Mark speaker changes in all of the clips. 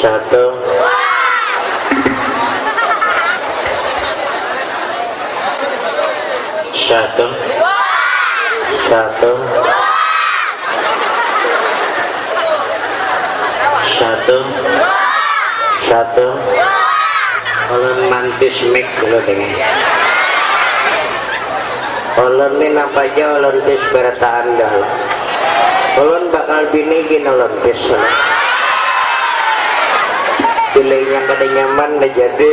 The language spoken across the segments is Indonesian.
Speaker 1: Satu. Satu. Satu. Satu. Satu. Ulun mantis mik dulu dengan. Ulun ini apa aja ulun tis bertahan dah. Ulun bakal binigin ulun tis. Pilihnya kada nyaman dah jadi.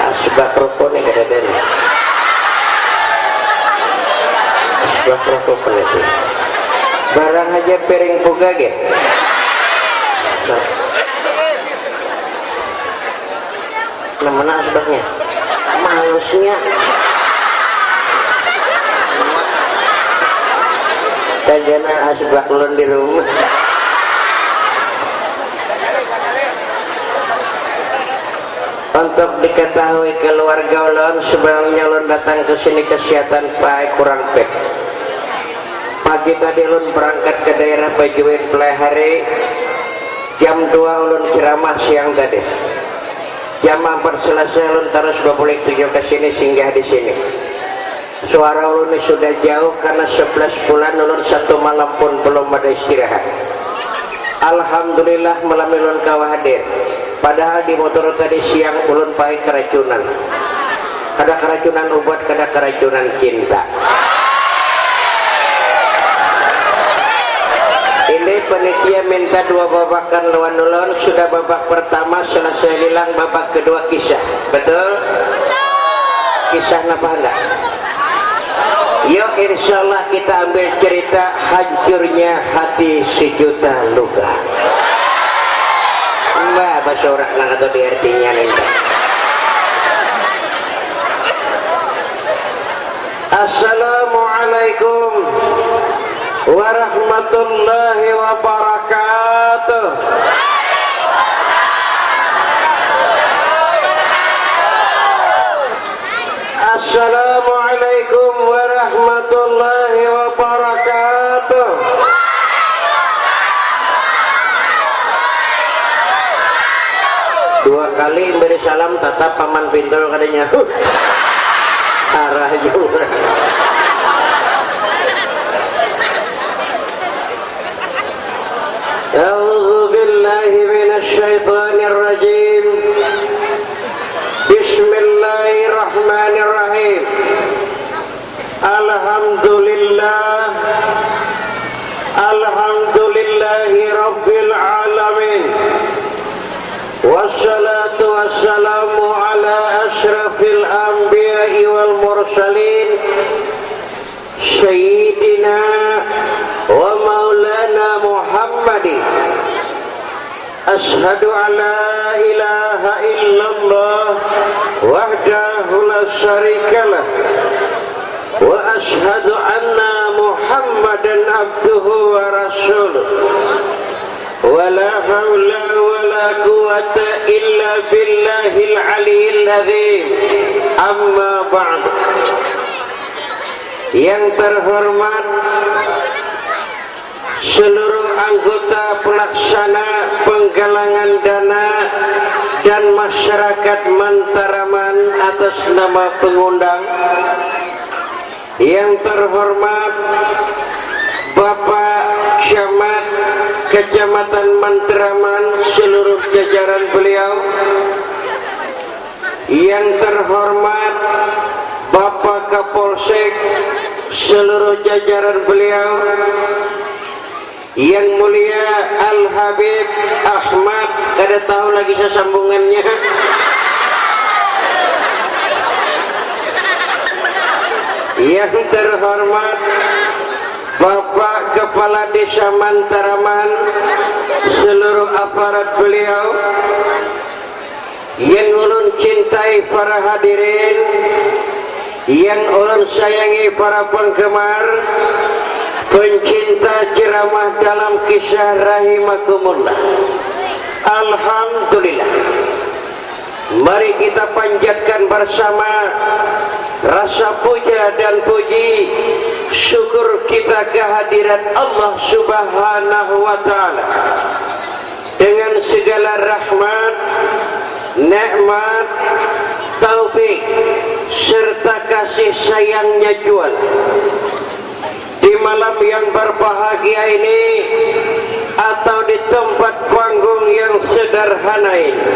Speaker 1: Asbak rokok ni kada ada. Asbak rokok itu. Barang aja piring buka ke. Nah, mana asbaknya? Malusnya. Kajana asbak ulun di rumah. Untuk diketahui keluarga ulun sebelumnya ulun datang ke sini kesehatan baik kurang fit. Pagi tadi ulun berangkat ke daerah Bajuin Pelehari. Jam 2 ulun ceramah siang tadi. Jam 4 selesai ulun terus berbalik tujuh ke sini singgah di sini. Suara ulun sudah jauh karena 11 bulan ulun satu malam pun belum ada istirahat. Alhamdulillah malam ulun kawah hadir. Padahal di motor tadi siang ulun pakai keracunan. Ada keracunan obat, ada keracunan cinta. Ini panitia minta 2 babakan lawan ulun. Sudah babak pertama selesai hilang, babak kedua kisah. Betul? Kisah apa hendak? Yuk insyaallah kita ambil cerita hancurnya hati sejuta luka. Mbak bahasa orang nak atau diartinya nanti. Assalamualaikum warahmatullahi wabarakatuh. Assalamualaikum warahmatullahi wabarakatuh. Dua kali beri salam tatap paman pintul katanya. Arah juga. A'udzu billahi minasy syaithanir rajim. Bismillahirrahmanirrahim. Alhamdulillah. Alhamdulillahi rabbil alamin. Wassalatu wassalamu ala asyrafil anbiya'i wal mursalin Sayyidina wa maulana Muhammadin. Ashhadu an la ilaha illallah wahdahu la syarikalah wa ashhadu anna Muhammadan abduhu wa rasuluh. ولا حول ولا قوة إلا بالله العلي العظيم. Amma ba'd. Yang terhormat seluruh anggota pelaksana penggalangan dana dan masyarakat Mantaraman atas nama pengundang. Yang terhormat Bapak Camat Kecamatan Mantaraman seluruh jajaran beliau. Yang terhormat Bapak Kapolsek seluruh jajaran beliau. Yang mulia Al-Habib Ahmad, kada tahu lagi sambungannya. Yang terhormat Bapak Kepala Desa Mantaraman seluruh aparat beliau. Yang ulun cintai para hadirin, yang ulun sayangi para penggemar, pencinta ceramah dalam kisah rahimakumullah. Alhamdulillah. Mari kita panjatkan bersama rasa puja dan puji syukur kita kehadirat Allah Subhanahu wa Ta'ala dengan segala rahmat, nikmat, taufik serta kasih sayangnya jual. Di malam yang berbahagia ini atau di tempat panggung yang sederhana ini,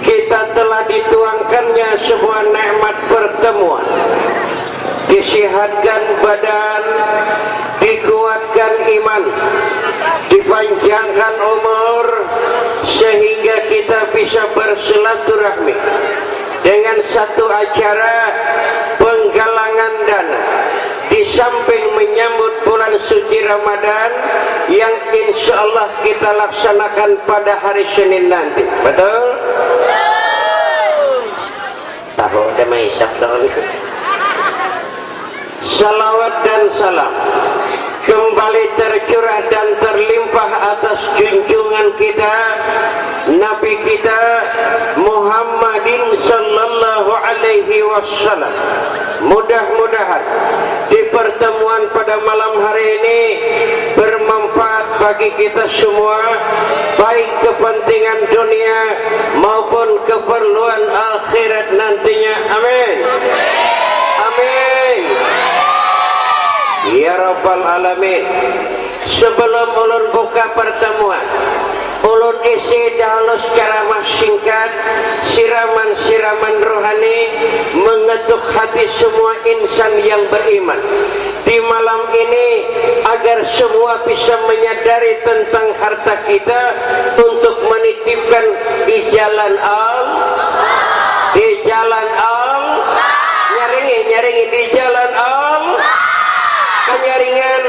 Speaker 1: kita telah dituangkannya sebuah nikmat pertemuan. Disihatkan badan, dikuatkan iman, dipanjangkan umur, sehingga kita bisa bersilaturahmi dengan satu acara penggalangan dana di samping menyambut bulan suci Ramadan yang insya Allah kita laksanakan pada hari Senin nanti. Betul? Tahu ada maisap tahun itu. Salawat dan salam kembali tercurah dan terlimpah atas junjungan kita, Nabi kita Muhammadin sallallahu alaihi wasallam. Mudah-mudahan di pertemuan pada malam hari ini bermanfaat bagi kita semua, baik kepentingan dunia maupun keperluan akhirat nantinya. Amin. Amin. Ya Rabbal Alamin. Sebelum ulun buka pertemuan, ulun isi dahulu secara singkat siraman-siraman rohani mengetuk hati semua insan yang beriman di malam ini, agar semua bisa menyadari tentang harta kita untuk menitipkan di jalan Allah, di jalan Allah, nyaringi di jalan Allah, kenyaringan.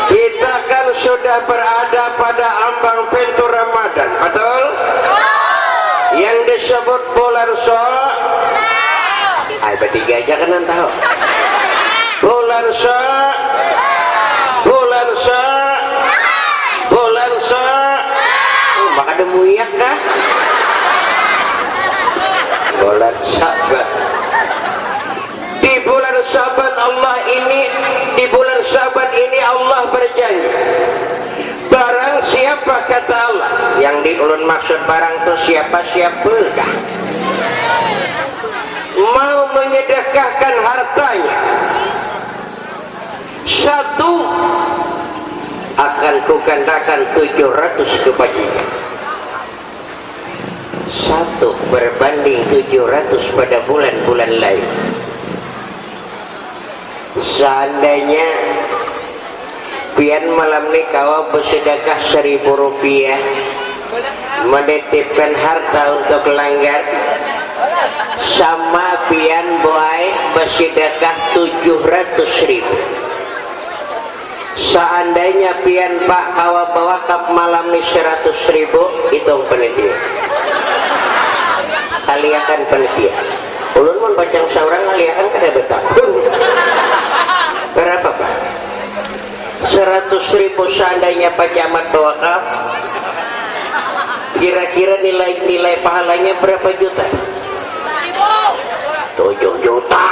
Speaker 1: Kita kan sudah berada pada ambang pintu Ramadan, betul? Yang disebut bulan Syawal. Ayo bertiga aja kan tahu. Bulan Syawal, bulan Syawal, bulan Syawal. Maka ada muyak kah? Bulan Syaban. Di bulan Syaban Allah ini, di bulan Syaban ini Allah berjanji, barang siapa, kata Allah, yang diulun maksud barang itu siapa-siapa mau menyedekahkan hartanya, satu akan kugandakan 700 kebajikan. Satu berbanding 700 pada bulan-bulan lain. Seandainya pian malam ni kau bersedekah 1.000 rupiah, menitipkan harta untuk langgar, sama pian boy bersedekah 700.000. Seandainya pian pak kau bawa kap malam ni 100.000, hitung penitia. Aliakan penitia. Ulun pun bacang seorang aliakan kada betah. Berapa pak? 100.000 seandainya Pak Camat wakaf, kira-kira nilai pahalanya berapa juta? 7 juta.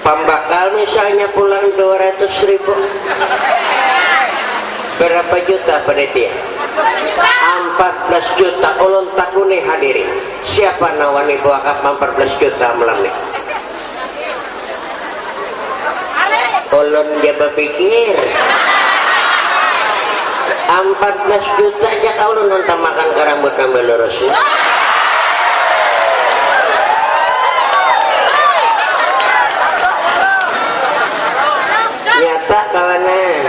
Speaker 1: Pembakal misalnya pulang 200.000, berapa juta panitia? 14 juta. Ulun takuni hadirin, siapa nawani wakaf 14 juta malam ni? Ulun dia berpikir 14 juta aja kau ulun nonton makan ke rambut nambah lurus. Nyata kawanan.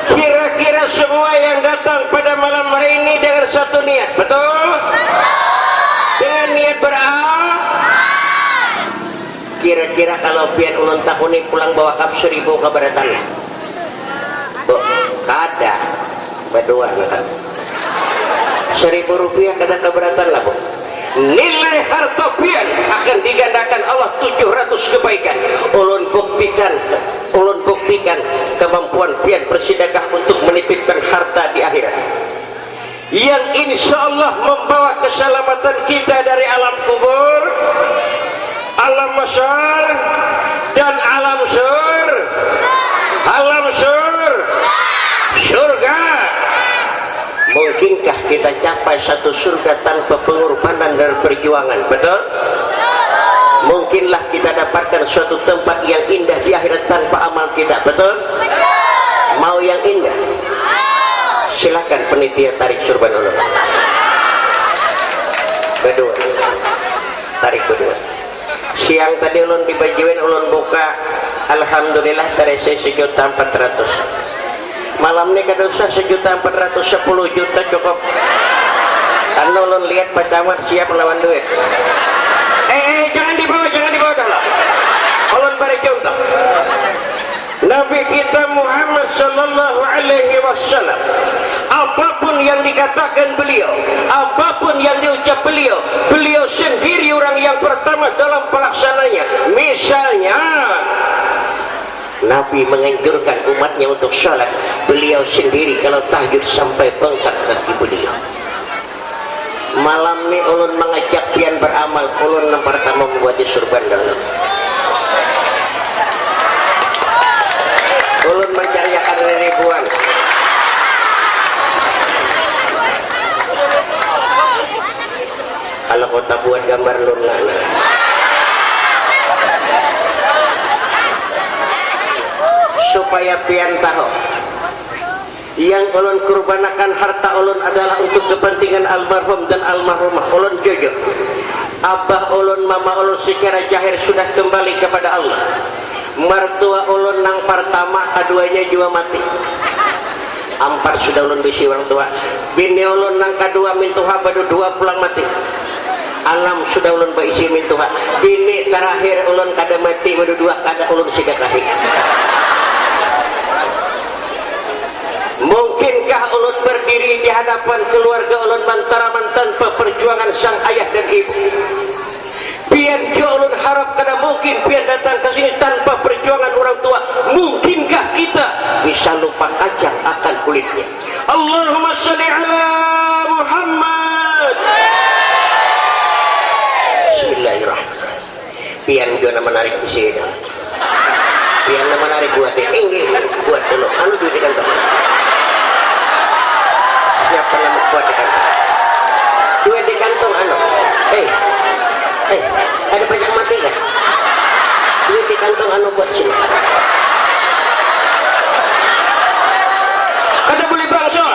Speaker 1: Kira-kira semua yang datang pada malam hari ini dengan satu niat, betul? Dengan niat beramal. Kira-kira kalau pian ulun takuni pulang bawa kap 1.000 keberatan. Kada berdua kan. 1.000 rupiah kada keberatan lah bu. nilai harta pian akan digandakan Allah 700 kebaikan. Ulun buktikan kemampuan pian bersedekah untuk menitipkan harta di akhirat yang insya Allah membawa keselamatan kita dari alam kubur, alam masyar, dan alam surga. Mungkinkah kita capai satu surga tanpa pengorbanan dan perjuangan? Betul? Mungkinlah kita dapatkan suatu tempat yang indah di akhirat tanpa amal kita. Betul? Mau yang indah? Silakan penitia tarik surban ulun. Kedua, tarik kedua. Siang tadi ulun dibajuin, ulun buka, alhamdulillah dari 1.400.000. Malam ini kadosa 1.410.000 cukup. Karena ulun lihat Pak Camat siap lawan duit. Jangan dibawa dulu. Ulun beri contoh. Nabi kita Muhammad sallallahu alaihi wasallam, apapun yang dikatakan beliau, apapun yang diucap beliau, beliau sendiri orang yang pertama dalam pelaksananya. Misalnya Nabi menganjurkan umatnya untuk sholat, beliau sendiri kalau tahajud sampai bengkak kaki beliau. Malam ini ulun mengajak pian beramal, ulun yang pertama membuat surban dulu. Ulun mencariakan ribuan. Kalau kota buat gambar luna, supaya pian tahu yang ulun kurbanakan harta ulun adalah untuk kepentingan almarhum dan almarhumah. Ulun jujur, abah ulun, mama ulun secara jahir sudah kembali kepada Allah. Mertua ulun nang pertama, keduanya juga mati. Ampar sudah ulun bisi orang tua. Bini ulun nang kedua mintuha badu dua pulang mati. Alam sudah ulun baisi mintuha. Bini terakhir ulun kada mati badu dua kada ulun sikat lahir. Mungkinkah ulun berdiri di hadapan keluarga ulun mantaraman tanpa perjuangan sang ayah dan ibu? Pian ulun harap kada mungkin pian datang ke sini tanpa perjuangan orang tua. Mungkinkah kita bisa lupa kacang akan kulitnya? Allahumma sholli ala Muhammad. Bismillahirrahmanirrahim. Pian juga menarik di sini. Pian menarik buat ini buat dulu. Anu duit di kantong. Siapa yang buat di kantong? Duit di kantong anu. Ada banyak mati kan? Duit di kantong anu buat sini. Kada boleh bangsa.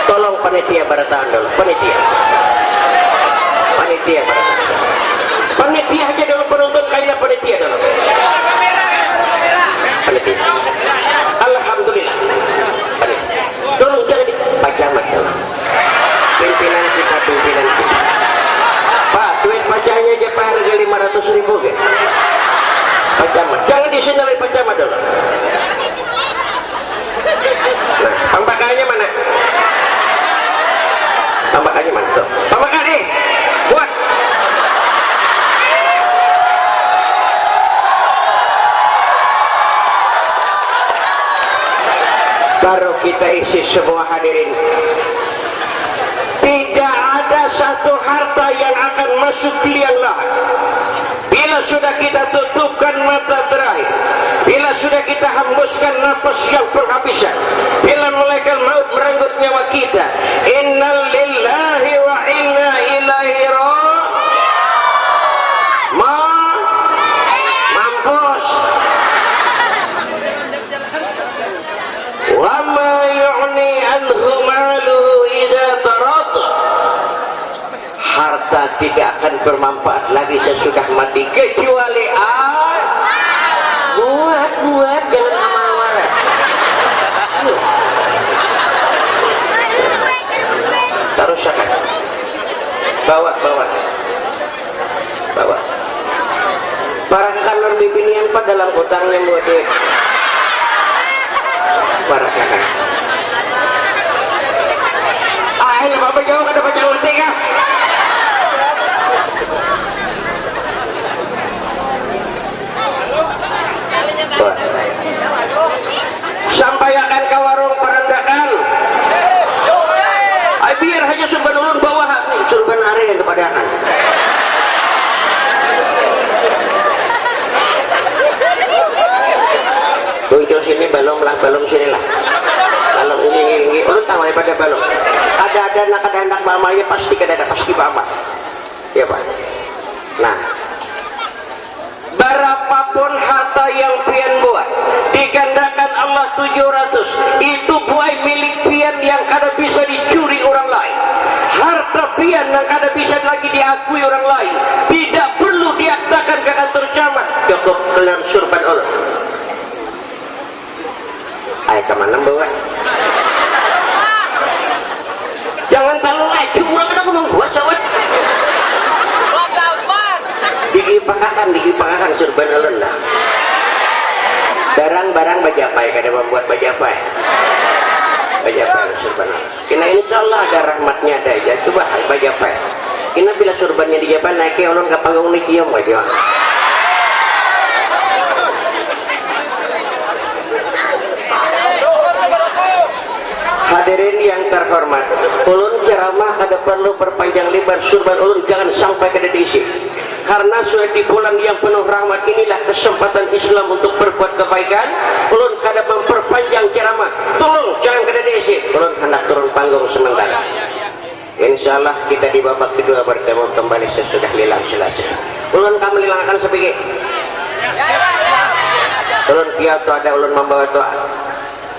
Speaker 1: Tolong panitia barataan dulu. Panitia barataan. Panitia aja dulu, penonton kalian panitia dulu. Panitia. Alhamdulillah. Panitia. Tolong jangan Pak Camat dulu. Pimpinan kita. Pak, duit pajaknya aja Pak harga 500.000 kan? Pak Camat, jangan disinari Pak Camat dulu. Nah, pembakannya mana? Pembakannya mana? Tuh. Pembakan buat. Baru kita isi semua hadirin. Tidak ada satu harta yang akan masuk liang lahat. Bila sudah kita tutupkan mata terakhir, bila sudah kita hembuskan nafas yang penghabisan, bila malaikat maut merenggut nyawa kita, innal lillahi wa inna ilaihi mampus. Wa ma yu'ni anhu maluhu idza tarata. Harta tidak akan bermanfaat lagi sesudah mati kecuali buat jangan amal waras. Terus akan bawa para kanor bibinian pada dalam utangnya buat duit. Para kakak Jangan apa jauh kada baca mati kah? Sampai akan ke warung perendakan. Biar hanya surban ulun bawah nih surban are yang kepadakan. Muncul sini balong lah, balong sini lah. Balong ini, ulun tahu pada balong. Ada nak hendak mamanya pasti kada ada pasti mama. Ya Pak. Nah, berapapun harta yang pian buat digandakan Allah 700, itu buai milik pian yang kada bisa dicuri orang lain. Harta pian yang kada bisa lagi diakui orang lain, tidak perlu diaktakan ke kantor camat, cukup kelar surban Allah. Ayo kemana bawa? Jangan terlalu laju, orang ada menunggu buat sawat. Digipakakan surban ulun lah. Barang-barang bajapai kada membuat bajapai. Bajapai surban. Kena insyaallah ada rahmatnya ada aja. Coba bajapai. Kena bila surbannya dijapan naik ke ulun ke panggung ni kiam aja. Hadirin yang terhormat, ulun ceramah kada perlu perpanjang lebar surban ulun jangan sampai kada diisi. Karena sudah di bulan yang penuh rahmat inilah kesempatan Islam untuk berbuat kebaikan. Ulun kada memperpanjang ceramah. Tolong jangan kada diisi. Ulun hendak turun panggung sementara. Insyaallah kita di babak kedua bertemu kembali sesudah lilang selesai. Ulun kami lilangkan sepikir. Ulun kia tu ada ulun membawa doa.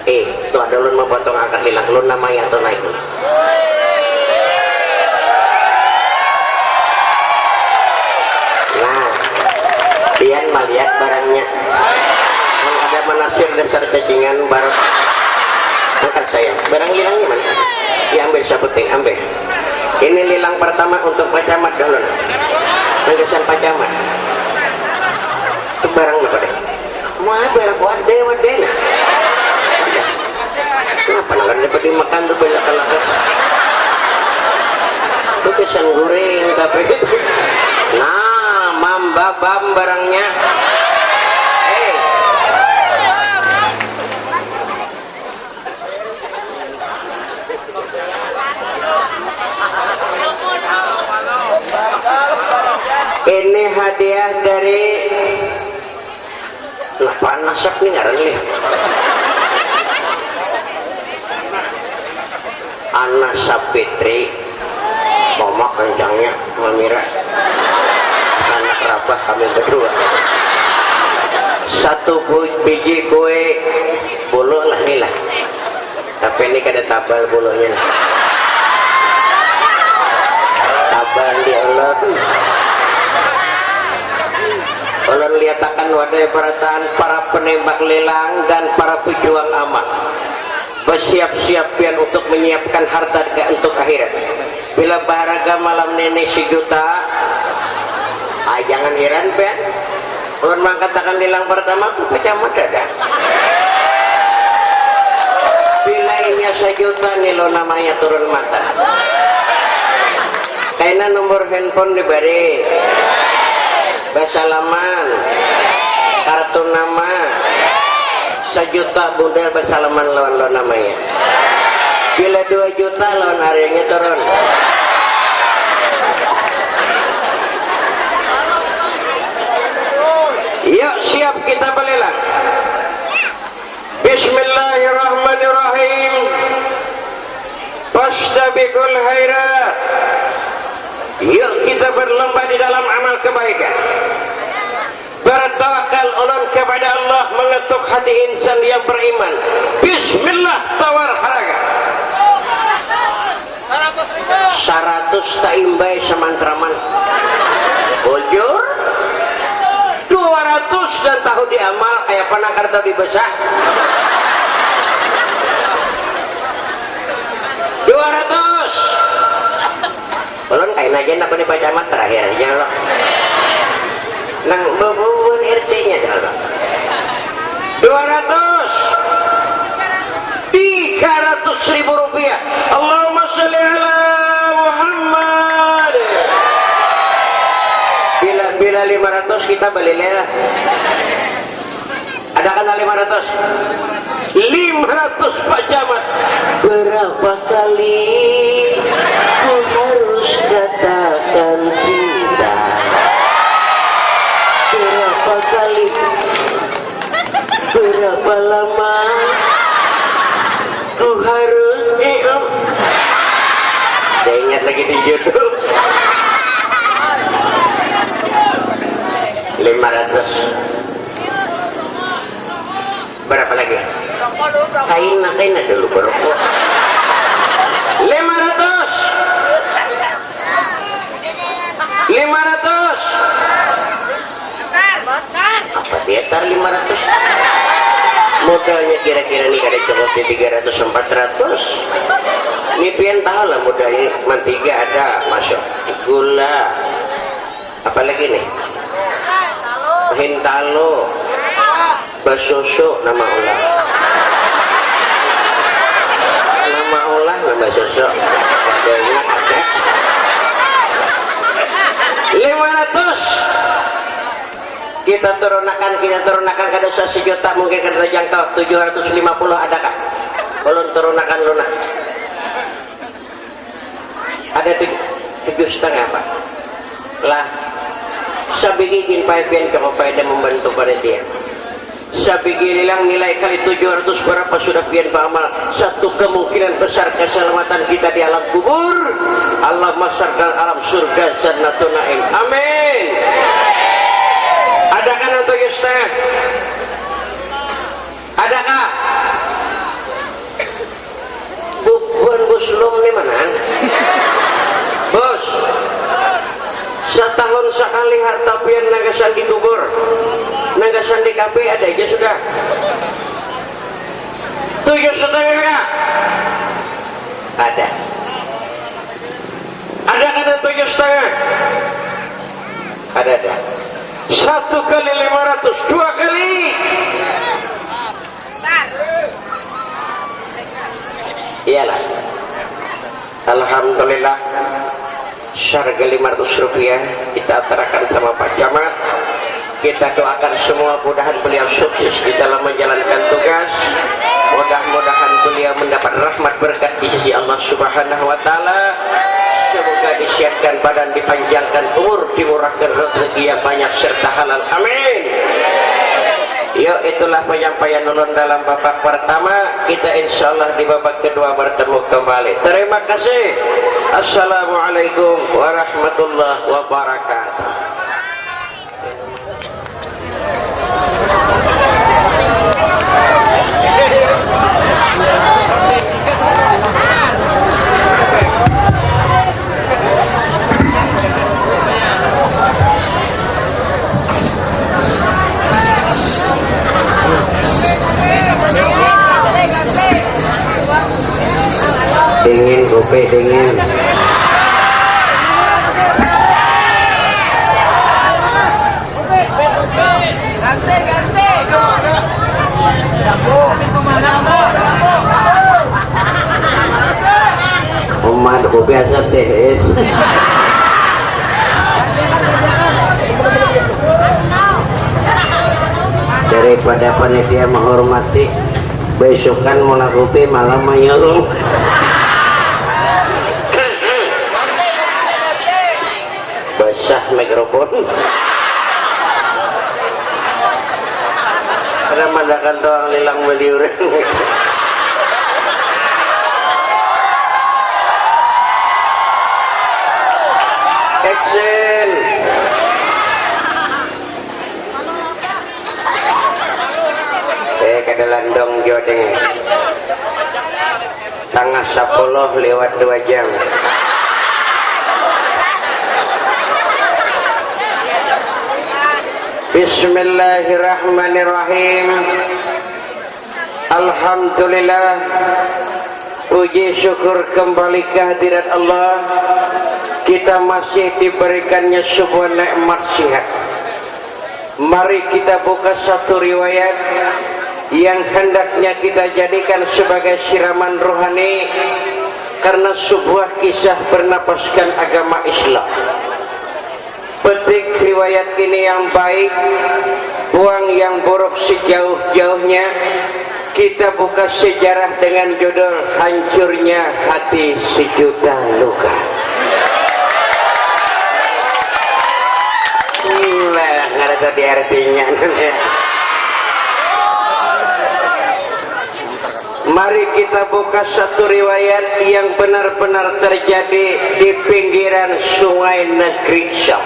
Speaker 1: Tu ada ulun membawa doa angkat lilang. Ulun namanya tu naik. Nah, pian melihat barangnya. Yang ada menafsir dasar cacingan baru. Angkat saya. Barang lilangnya mana? Diambil saputing, ambil. Ini lilang pertama untuk Pak Camat dulu. Ngegesan Pak Camat. Itu barang apa deh? Wah, barang wade nah. Kenapa nak dapat dimakan tuh banyak kalakas? Itu kesan goreng tapi. Nah, mambabam barangnya. Ini hadiah dari panas nih ngaran nih. Anak Sapitri, mama kencangnya, Mamira, anak Rabah kami berdua. Satu biji kue bulu lah nih lah. Tapi ini kada tabal bulunya. Tabal di Allah. Ulun liatakan wadai perataan para penembak lelang dan para pejuang amal bersiap-siap pian untuk menyiapkan harta untuk akhirat. Bila baharaga malam nenek sejuta, jangan heran pian. Ulun mengatakan lelang pertama aku pecamat ada. Bila ini sejuta nilo namanya turun mata. Kayaknya nomor handphone diberi. Bersalaman, kartu nama, 1 juta bundel bersalaman lawan lo namanya. Bila 2 juta lawan harinya turun. Yuk siap kita belilang. Bismillahirrahmanirrahim. Fastabiqul khairat. Yuk kita berlomba di dalam amal kebaikan. Bertawakal ulun kepada Allah, mengetuk hati insan yang beriman. Bismillah tawar haraga. 100 tak imbai semantraman. Bujur 200 dan tahu diamal kayak panakar tahu dibesar. 200 belum kain aja nak nih Pak Camat terakhir aja loh. Nang bubun RT-nya dah loh. 200 300.000 rupiah. Allahumma sholli ala kita beli lela. Ada kan 500? 500 Pak Camat. Berapa kali ku harus katakan tidak? Berapa kali? Berapa lama ku harus saya ingat lagi di judul 500. Berapa lagi? Kain dulu berapa? 500. 500. Apa teater 500? Modalnya kira-kira nih kada cukup di 300 400. Ini pian tahu lah modalnya mantiga ada masuk gula. Apalagi nih? Hintalo. Basoso nama ulah. Nama ulah nama sosok. Wadahnya ada. 500. Kita turunkan kada 1 juta mungkin kada jangkau 750 adakah? Belum turunkan lunak. Ada 7,5 Pak. Lah sabigigin paipian kepada membantu pada dia. Sabigin hilang nilai kali 700 berapa sudah pian beramal. Satu kemungkinan besar keselamatan kita di alam kubur. Allah masarkan alam surga jannatun naim. Amin. Adakah atau yustah? Adakah? Bukan bos lom ni mana? Bos. Setahun sekali harta pian nagasan di kubur, nagasan di kafe ada aja sudah. 7,5 ada. Ada kan 7,5? Ada. 1 kali 500, 2 kali. Iyalah. Alhamdulillah. Syarga 500 rupiah kita antarakan sama Pak Camat. Kita doakan semua mudahan beliau sukses di dalam menjalankan tugas. Mudah-mudahan beliau mendapat rahmat berkat di sisi Allah Subhanahu wa taala. Semoga disiapkan badan, dipanjangkan umur, dimurahkan rezeki yang banyak serta halal. Amin. Yuk, itulah penyampaian ulun dalam babak pertama. Kita insyaallah di babak kedua bertemu kembali. Terima kasih. Assalamualaikum warahmatullahi wabarakatuh. Dingin, kopi dingin. Ganti. Umat kopi asal teh. Daripada panitia menghormati, besokan mau kopi malam menyuruh. Basah mikrofon. Karena mandakan doang lilang beliuran. Action. Kadalandong jodeng. Tanggal 10 lewat 2 jam. Bismillahirrahmanirrahim. Alhamdulillah. Puji syukur kembali kehadirat Allah. Kita masih diberikannya sebuah nikmat sehat. Mari kita buka satu riwayat yang hendaknya kita jadikan sebagai siraman rohani karena sebuah kisah bernapaskan agama Islam. petik riwayat ini yang baik, buang yang buruk sejauh-jauhnya. Kita buka sejarah dengan judul Hancurnya Hati Sejuta Luka. Nggak ada tadi artinya. Mari kita buka satu riwayat yang benar-benar terjadi di pinggiran sungai negeri Syam.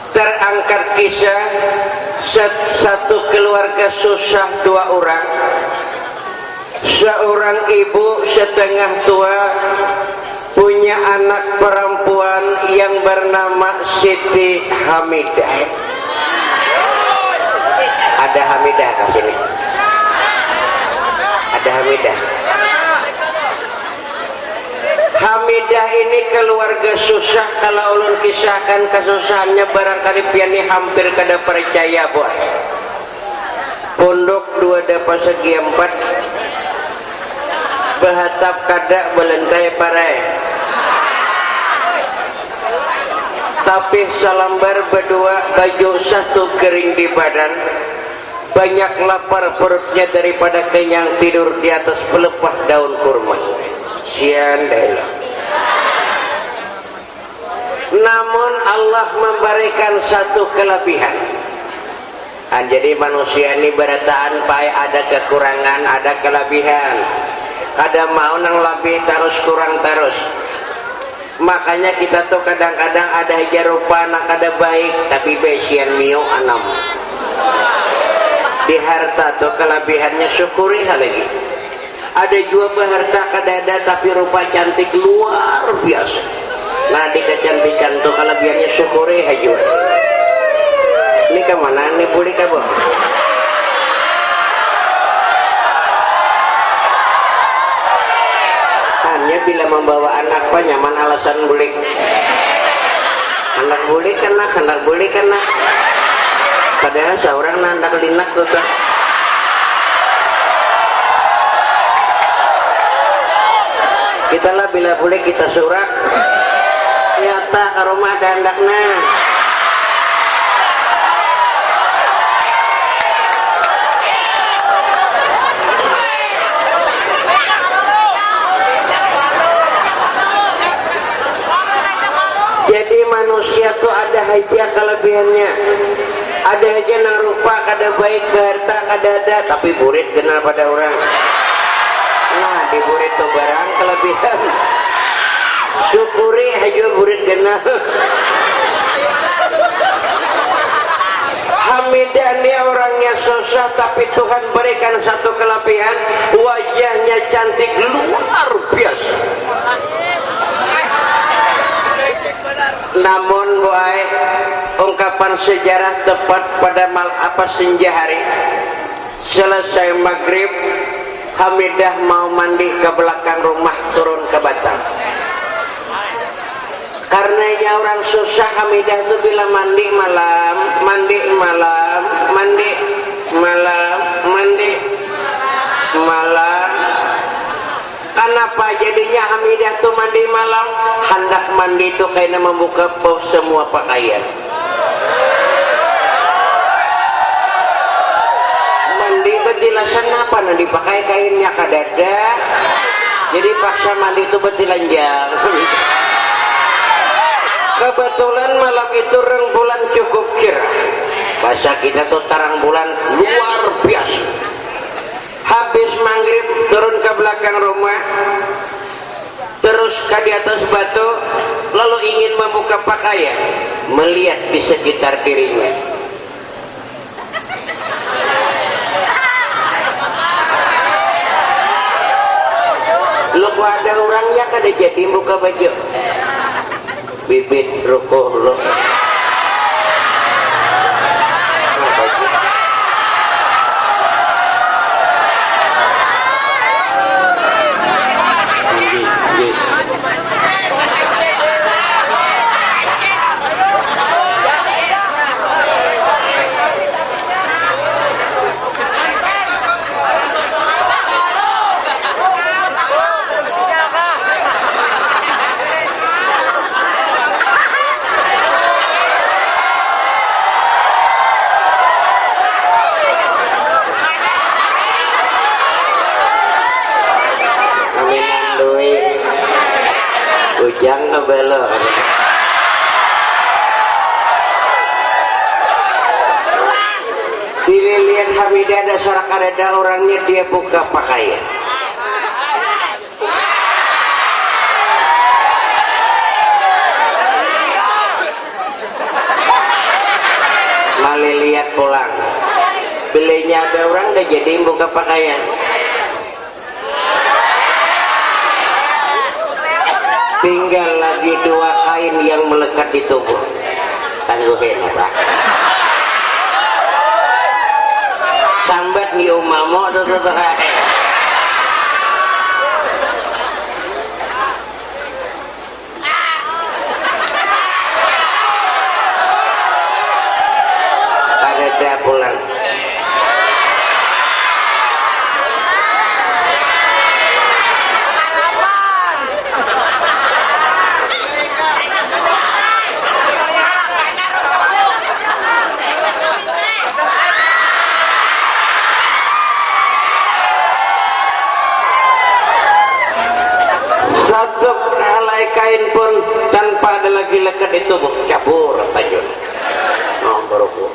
Speaker 1: Terangkat kisah satu keluarga susah, dua orang. Seorang ibu setengah tua punya anak perempuan yang bernama Siti Hamidah. Ada Hamidah di sini. Ada Hamidah. Hamidah ini keluarga susah. Kalau ulun kisahkan kesusahannya barangkali piani hampir kada percaya buah. Pondok 2 dapat segi 4, behatap kada belentai parai. Tapi salambar berdua, baju satu kering di badan. Banyak lapar perutnya daripada kenyang, tidur di atas pelepah daun kurma. Sian dah. Namun Allah memberikan satu kelebihan. Jadi manusia ini berataan pai ada kekurangan, ada kelebihan. Kada mau nang lebih terus kurang terus. Makanya kita tuh kadang-kadang ada aja rupa nak kada baik, tapi besian mio anam. Di harta tuh kelebihannya syukuri hal lagi. Ada juga berharta kadada tapi rupa cantik luar biasa. Nah di kecantikan tuh kelebihannya syukuri aja. Ini kemana nih boleh kabur? Hanya bila membawa anak apa nyaman alasan boleh. Anak boleh kena, anak boleh kena. Padahal seorang nandak linak tuh. Kita lah bila boleh kita surak. Nyata ke rumah ada andakna. Jadi manusia tuh ada aja kelebihannya. Ada aja nang rupa kada baik, harta kada ada, tapi burit kenal pada orang. Nah di burit tuh barang kelebihan. Syukuri aja burit kenal. Hamidah ini orangnya susah, tapi Tuhan berikan satu kelebihan, wajahnya cantik luar biasa. Namun boy, ungkapan sejarah tepat pada senja hari selesai maghrib, Hamidah mau mandi ke belakang rumah, turun ke batang. Karena dia orang susah, Hamidah itu bila mandi malam, mandi malam, mandi malam, mandi malam. Kenapa jadinya Hamidah tuh mandi malam? Hendak mandi itu kayaknya membuka semua pakaian. Mandi betilasan apa? Nah dipakai kainnya kadada. Jadi paksa mandi itu betilanjang. Kebetulan malam itu rembulan cukup cerah. Bahasa kita tuh terang bulan luar biasa. Habis maghrib turun ke belakang rumah, terus ke di atas batu, lalu ingin membuka pakaian, melihat di sekitar dirinya. Lu ada orangnya kada jadi buka baju, bibit rokok lo. yang ngebelok. Dilihat Hamidah ada sorak ada orangnya dia buka pakaian. Mali lihat pulang. Belinya ada orang udah jadi buka pakaian. Tinggal lagi 2 kain yang melekat di tubuh. Tangguhin apa? Sambat ni umamo tuh. Ada pulang. Satu helai kain pun tanpa ada lagi lekat di tubuh, cabur tajun. Oh, baruku.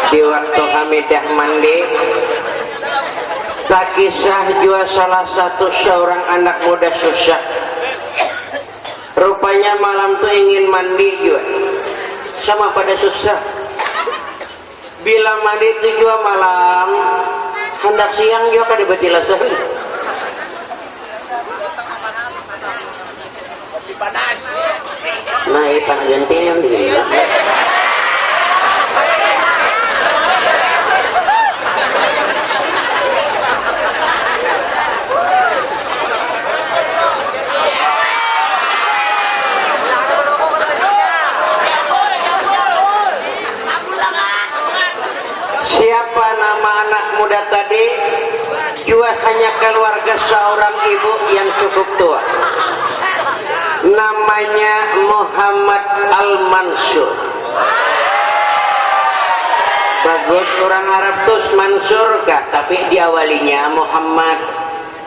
Speaker 1: Di waktu Hamidah mandi, tak kisah juga salah satu seorang anak muda susah. Rupanya malam tuh ingin mandi juga, sama pada susah. Bila mandi itu juga malam, hendak siang juga kan dibetilasan. Nah, ipan ganti yang diri. Siapa nama anak muda tadi? Juga hanya keluarga seorang ibu yang cukup tua. Namanya Muhammad Al-Mansur. Bagus orang Arab tuh Mansur kah? Tapi diawalinya Muhammad.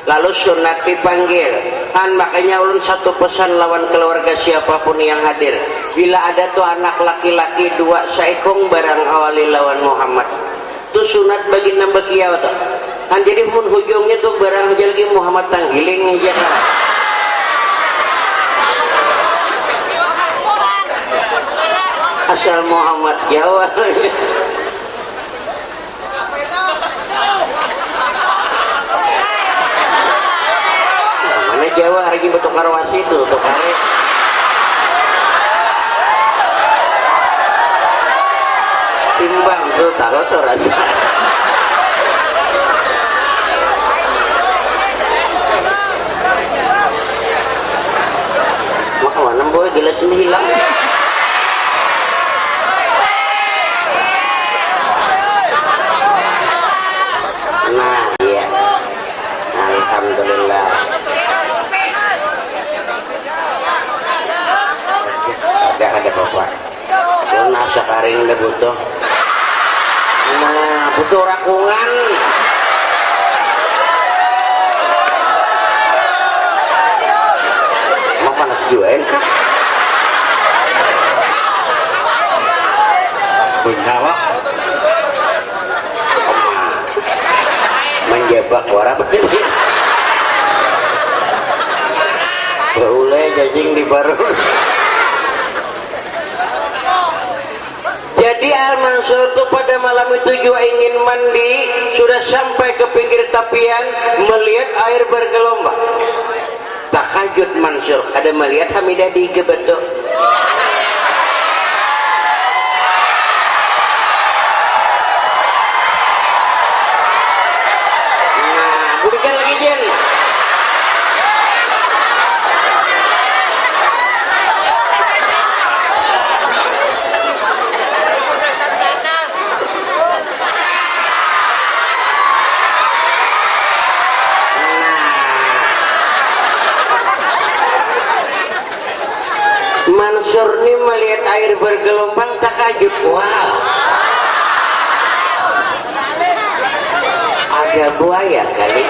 Speaker 1: Lalu sunat dipanggil. Makanya ulun satu pesan lawan keluarga siapapun yang hadir. Bila ada tuh anak laki-laki 2 saikong barang awali lawan Muhammad. Itu sunat bagi nambah kiau tuh. Jadi pun hujungnya tuh barang jalgi Muhammad tanggiling aja. Asal Muhammad Jawa. Mana Jawa hari ini betul karwasi itu untuk hari. Timbang tuh tahu tuh rasa. Maka mana boy gelas ini hilang. Nah, iya. Alhamdulillah. Ada bapak. Lu nasa karing udah butuh. Nah, butuh rakungan. Mau panas juga kah? Bunawak. Menjebak orang begini. Boleh jajing di baru. Jadi Al-Mansur itu pada malam itu juga ingin mandi, sudah sampai ke pinggir tapian, melihat air bergelombang. Takajud Mansur, ada melihat Hamidah di gebetuk. Nah, berikan lagi Jen. Mansur ini melihat air bergelombang takajud. Wow. warga buaya kali.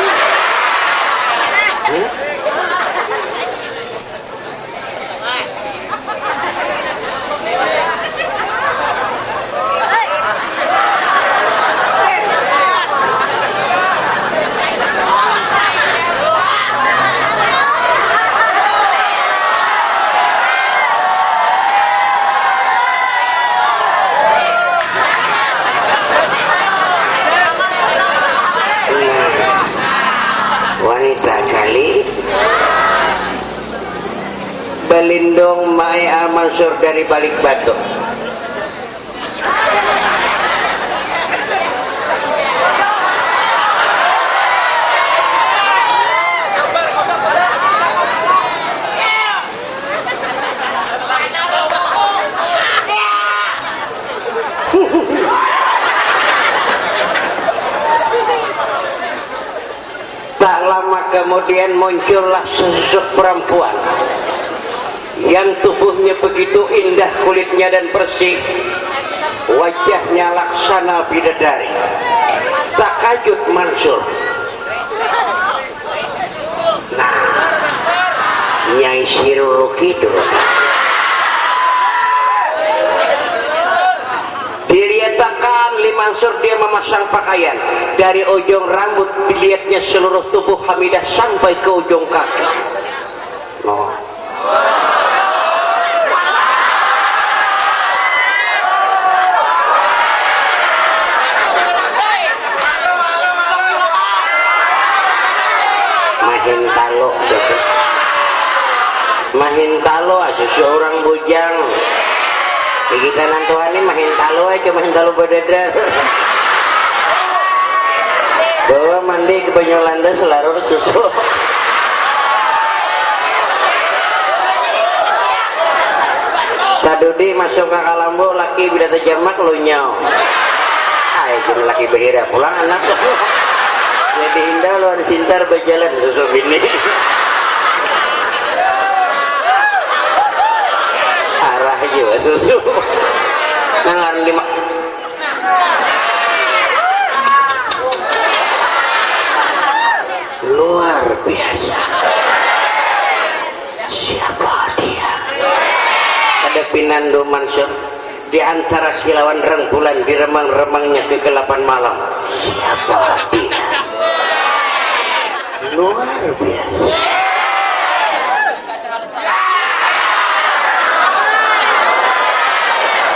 Speaker 1: Wanita kali belindung Mae Al-Mansur dari balik batu. Tak lama kemudian muncullah sosok perempuan yang tubuhnya begitu indah, kulitnya dan bersih, wajahnya laksana bidadari. Takajud Mansur. Nah, Nyai Siruru Kidul dilihatkan Mansur dia memasang pakaian dari ujung rambut, dilihatnya seluruh tubuh Hamidah sampai ke ujung kaki. Oh. Mahintalo gitu. Mahintalo aja seorang bujang. Kita nantuan ini mahintalo aja, mahintalo badadar. Bawa mandi ke Banyolanda selarur susu. Tadudi masuk ke Kalambo, laki bila terjamak lu nyau. Ayo jadi laki behira pulang anak. Jadi indah lu ada sintar berjalan susu bini. Arah juga susu. Nangan lima. Luar biasa. Siapa dia? Ada Pinando Mansur di antara kilauan rembulan di remang-remangnya kegelapan malam. Siapa dia? Luar biasa.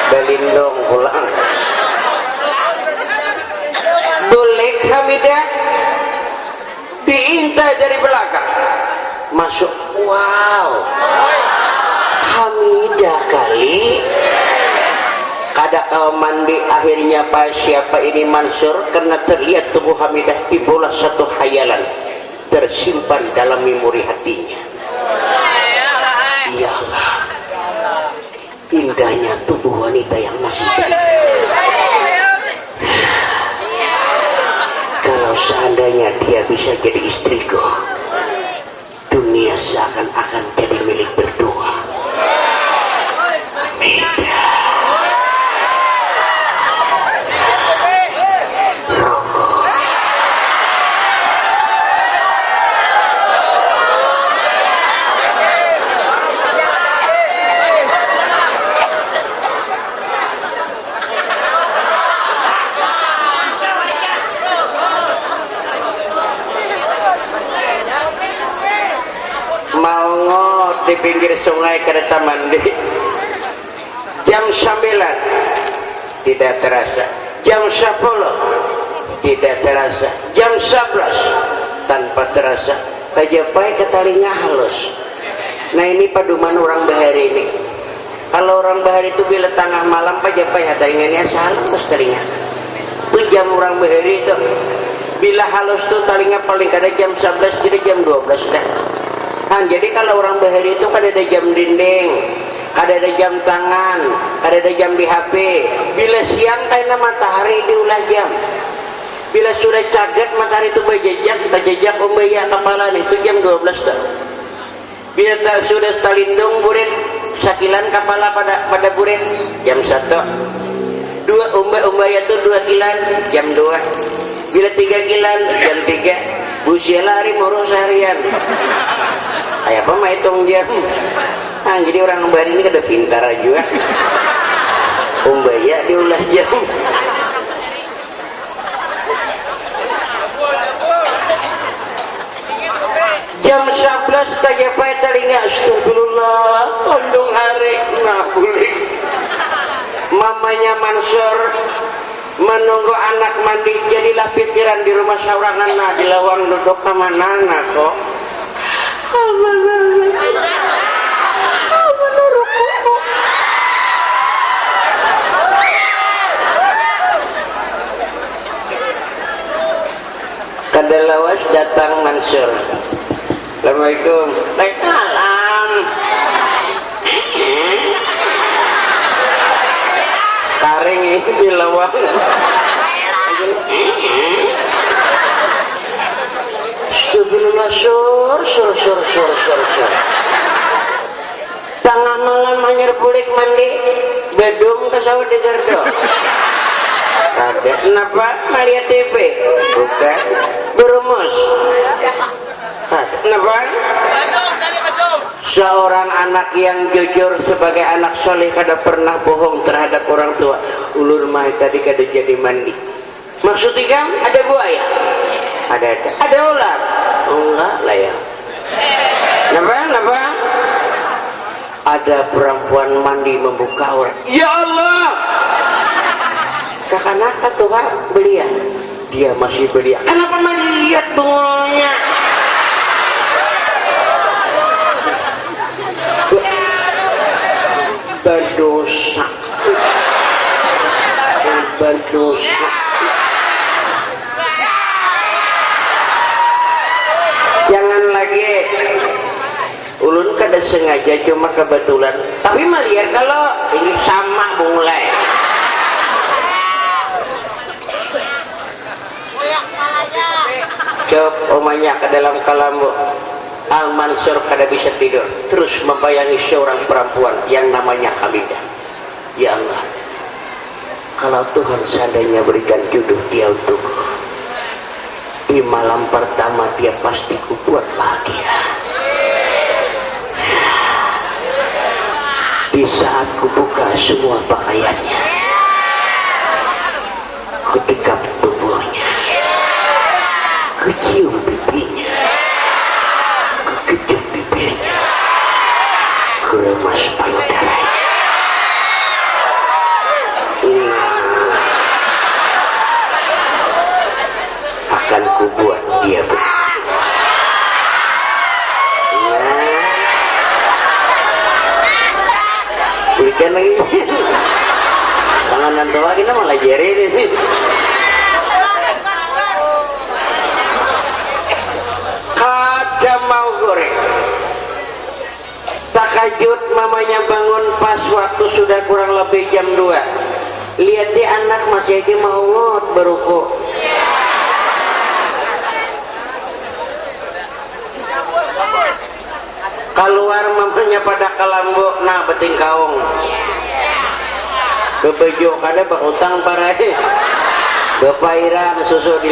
Speaker 1: Belindung pulang. Boleh Hamidah diintai dari belakang. Masuk. Wow. Hamidah kali. Kada mandi akhirnya Pak siapa ini Mansur karena terlihat tubuh Hamidah di bola satu khayalan tersimpan dalam memori hatinya. Iyalah indahnya tubuh wanita yang masih kalau seandainya dia bisa jadi istriku, dunia seakan-akan jadi milik berdua. Di pinggir sungai kereta mandi jam 9 tidak terasa, jam 10 tidak terasa, jam 11 tanpa terasa kajapai ke telinga halus. Nah ini paduman orang bahari ini. Kalau orang bahari itu bila tengah malam kajapai telingannya salah pas telinga itu jam orang bahari itu bila halus tuh telinga paling kada jam 11 jadi jam 12 dah. Nah, jadi kalau orang bahari itu kan ada jam dinding, ada jam tangan, ada jam di HP. Bila siang karena matahari diulah jam. Bila sudah caget matahari itu berjejak, kita jejak umbaya kepala itu jam 12 dah. Bila sudah talindung burit, sakilan kepala pada burit jam 1. Dua umbaya itu 2 kilan jam 2. bila 3 gilan jam 3 busia lari moro seharian kayak apa mah hitung jam jadi orang bari ini kada pintar juga umbaya diulah jam jam 11 kaya pay talinga astagfirullah undung hari nah boleh mamanya Mansur menunggu anak mandi jadilah pikiran di rumah saurangan nah di lawang duduk kemana kok kadalawas datang Mansur. Assalamualaikum. Waalaikumsalam. Karing itu di lawang. Astagfirullah sur. Tengah malam anyar bulik mandi, bedung ke sawah di gardo. Ada kenapa melihat TV? Bukan berumus. Kenapa? Seorang anak yang jujur sebagai anak soleh kada pernah bohong terhadap orang tua. Ulur mah tadi kada jadi mandi. Maksudnya kan ada buaya? Ada ular? Enggak lah ya. Kenapa? Ada perempuan mandi membuka aurat. Ya Allah! Kakanaka Tuhan belia. Dia masih belia. Kenapa melihat bungolnya? Berdosa. Jangan lagi. Ulun kada sengaja cuma kebetulan. Tapi melihat kalau ini sama mulai. Jawab omanya ke dalam kalambu. Al-Mansur kada bisa tidur, terus membayangi seorang perempuan yang namanya Hamidah. Ya Allah, kalau Tuhan seandainya berikan jodoh dia untukku, di malam pertama dia pasti kubuat bahagia. Di saat kubuka semua pakaiannya, kutikap tubuhnya, kecium pipinya, kekejut bibirnya, kuremas payudaranya. Akan kubuat dia berikan lagi. Tangan nantua kita malah jari ini. Kada mau goreng. Takajut mamanya bangun pas waktu sudah kurang lebih jam 2. Lihat di anak masih aja mau ngot berukuk. Keluar mampunya pada kelambu, nah beting kaung. Bebejo kada berutang parai. Bepairan susu di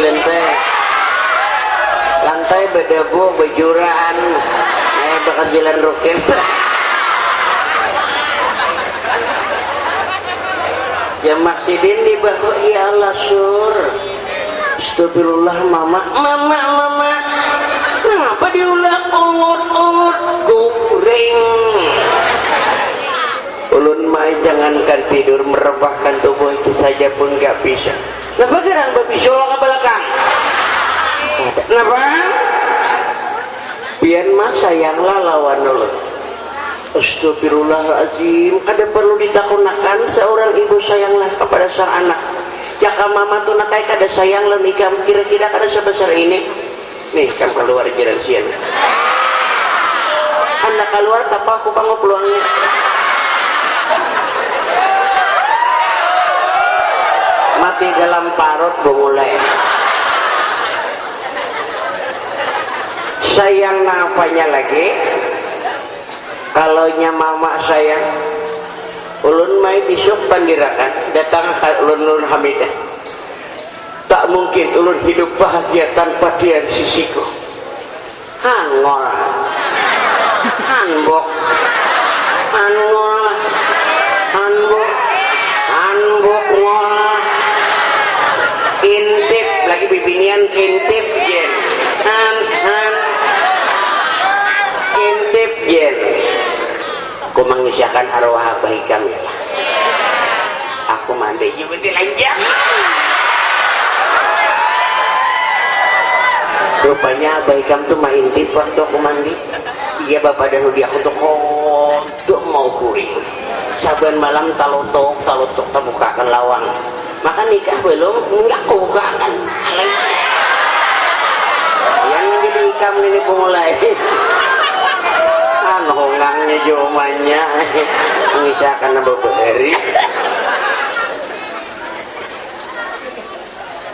Speaker 1: lantai berdebu bejuraan. Bakal jalan rukin. Ya maksidin di bahu ya Allah sur. Astagfirullah mama. Kenapa diulang ungut goreng? Ulun mah jangankan tidur merebahkan tubuh itu saja pun gak bisa. Kenapa gerang berbisul ke belakang? Kenapa? Biar mah sayanglah lawan ulun. Astagfirullahaladzim. Kada perlu ditakunakan seorang ibu sayanglah kepada sang anak. Jaka mama tuh nakai kada sayang lah nikah kira-kira kada sebesar ini. Nih kamu keluar jalan sian. Anak keluar tapa aku panggil peluangnya. Mati dalam parut mulai. Sayang napanya lagi. Kalau nya mama sayang, ulun mai besok pandirakan datang ke ulun Hamidah. tak mungkin ulun hidup bahagia tanpa dia di sisiku. Hangol, hanbok, hangol, hanbok, hanbok ngol, intip lagi bibinian intip jen, han, intip jen. Aku mengisahkan arwah baik kami. Aku mandi juga dilanjang. Rupanya baik kamu tuh main intip waktu aku mandi. Iya bapak dan hudi aku tuh kodok mau kuring. Saban malam talutok terbukakan lawang. Maka nikah belum enggak aku bukakan. Yang jadi ikam ini pemulai. Honggangnya jomanya mengisahkan beberapa